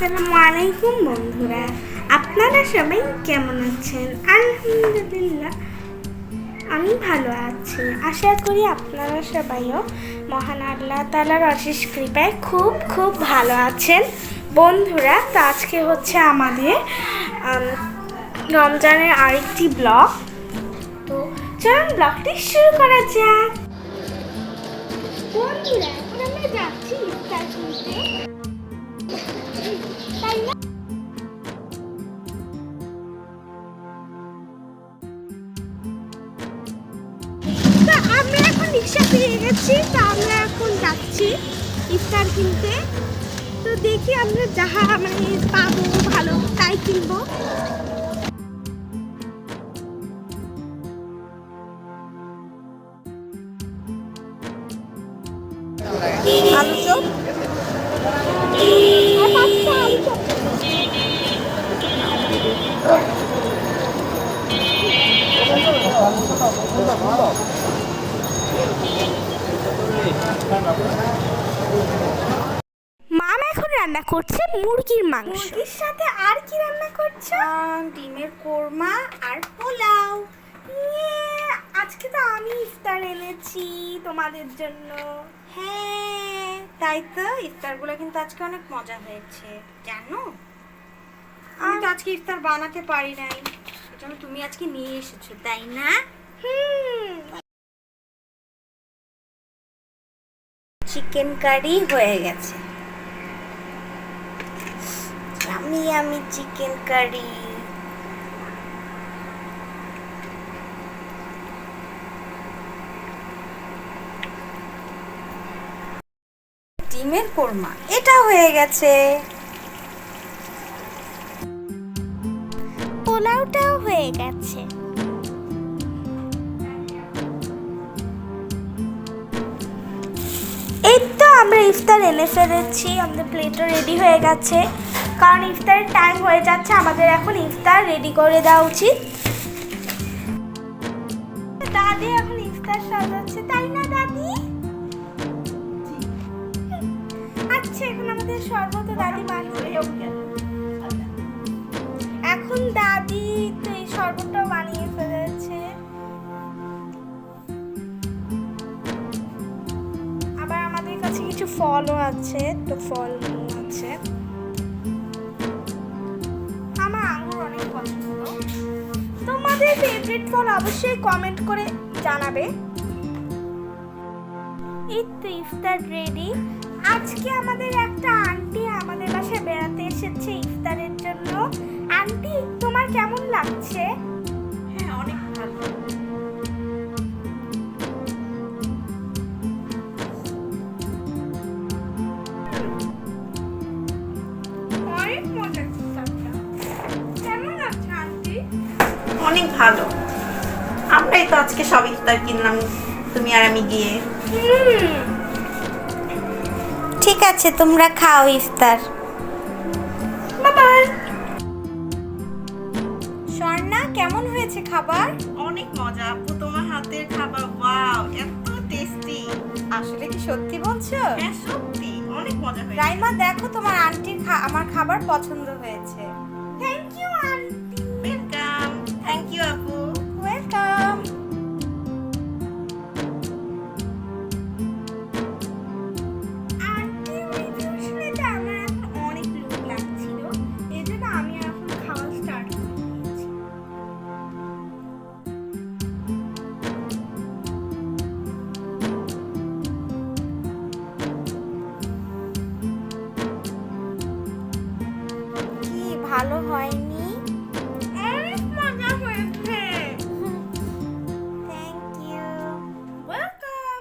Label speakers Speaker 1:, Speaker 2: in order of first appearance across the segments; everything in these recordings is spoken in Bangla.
Speaker 1: আসসালামু আলাইকুম বন্ধুরা, আপনারা সবাই কেমন আছেন? আলহামদুলিল্লাহ আমি ভালো আছি। আশা করি আপনারা সবাইও মহান আল্লাহ তাআলার অশেষ কৃপায় খুব খুব ভালো আছেন। বন্ধুরা, তো আজকে হচ্ছে আমাদের রমজানের আরেকটি ব্লগ। তো চলুন ব্লগটি শুরু করা যাক। বন্ধুরা, এখন আমরা যাচ্ছি ইফতার করতে। আমরা এখন রিক্সা পেয়ে গেছি, তো আমরা এখন যাচ্ছি ইফতার কিনতে। তো দেখি আমরা যাহা পাবো ভালো তাই কিনবো। আলু চপ মাম এখন রান্না করছে মুরগির মাংস। মুরগির সাথে আর কি রান্না করছো? ডিমের কোরমা আর পোলাও। আজকে তো আমি ইফতার এনেছি তোমাদের জন্য।
Speaker 2: হ্যাঁ, তাই তো। ইফতারগুলো কিন্তু আজকে অনেক মজা হয়েছে, জানো? আমি তো আজকে ইফতার বানাতে পারি নাই, এজন্য তুমি আজকে নিয়ে এসেছো, তাই না? চিকেন কারি হয়ে গেছে। আমি চিকেন কারি। ডিমের কোরমা এটা হয়ে গেছে।
Speaker 1: পোলাওটাও হয়ে গেছে। এই তো আমরা ইফতার এনে ফেলেছি, আমাদের প্লেটও রেডি হয়ে গেছে। কারণ ইফতারের টাইম হয়ে যাচ্ছে, আমাদের এখন ইফতার রেডি করে দেওয়া উচিত। দাদি এখন ইফতার সাজাচ্ছে, তাই না দাদি? আচ্ছা, এখন আমাদের শরবত দাদি বানিয়ে। এখন দাদি তো এই শরবতটাও বানিয়ে ফেলেছে। আবার আমাদের কাছে কিছু ফলও আছে, তো ফল আছে। আমার আঙ্গুর অনেক পছন্দ। তোমাদের ফেভারিট ফল অবশ্যই কমেন্ট করে জানাবে। এই তো ইফতার রেডি। আজকে আমাদের একটা আন্টি আমাদের বাসায় বেড়াতে এসেছে ইফতারের জন্য। আন্টি, তোমার কেমন লাগছে?
Speaker 2: হ্যাঁ, অনেক ভালো।
Speaker 1: অনেক মজা ইফতারটা। কেমন লাগছে আন্টি?
Speaker 2: অনেক ভালো। আমরাই তো আজকে সব ইফতার কিনলাম, তুমি আর আমি গিয়ে। ঠিক আছে, তোমরা খাও ইফতার।
Speaker 1: বাই।
Speaker 2: স্বর্ণা, কেমন হয়েছে খাবার? অনেক মজা আপু, তোমার হাতের খাবার ওয়াও, এত টেস্টি। আসলে কি সত্যি বলছো? হ্যাঁ, সত্যি অনেক মজা হয়েছে। রাইমা, দেখো তোমার আন্টির আমার খাবার পছন্দ হয়েছে।
Speaker 1: Thank you aunty.
Speaker 2: Welcome. Thank you আপু। ওয়েলকাম।
Speaker 1: আন্টি ওই শুনেটা আমার এখন অনেক লোভ লাগছিল, এই জন্য আমি এখন খাওয়া স্টার্ট করে দিয়েছি।
Speaker 2: কি ভালো হয়নি?
Speaker 1: অনেক মজা হয়েছে।
Speaker 2: Thank you.
Speaker 1: ওয়েলকাম।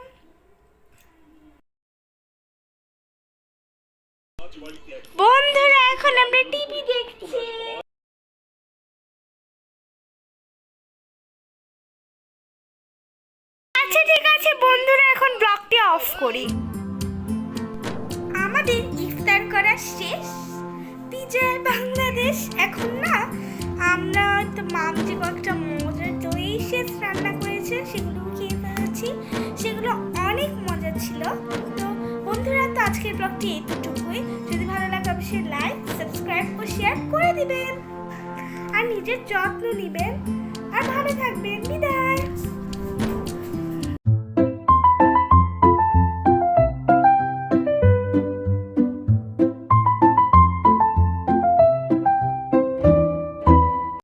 Speaker 1: বন্ধুরা, এখন আমরা টিভি দেখছি। আচ্ছা ঠিক আছে বন্ধুরা, এখন ব্লগটি অফ করি। আমাদের ইফতার করা শেষ। বিজয় বাংলাদেশ। এখন না আমরা তো মাম যে কয়েকটা মজার দই শেষ রান্না করেছে সেগুলো খেয়ে ফেলেছি। সেগুলো অনেক মজা ছিল। তো বন্ধুরা, তো আজকের ব্লগটি এতটুকুই। যদি ভালো লাগে অবশ্যই লাইক, সাবস্ক্রাইব ও শেয়ার করে দিবেন। আর নিজের যত্ন নেবেন আর ভালো থাকবেন। বিদায়।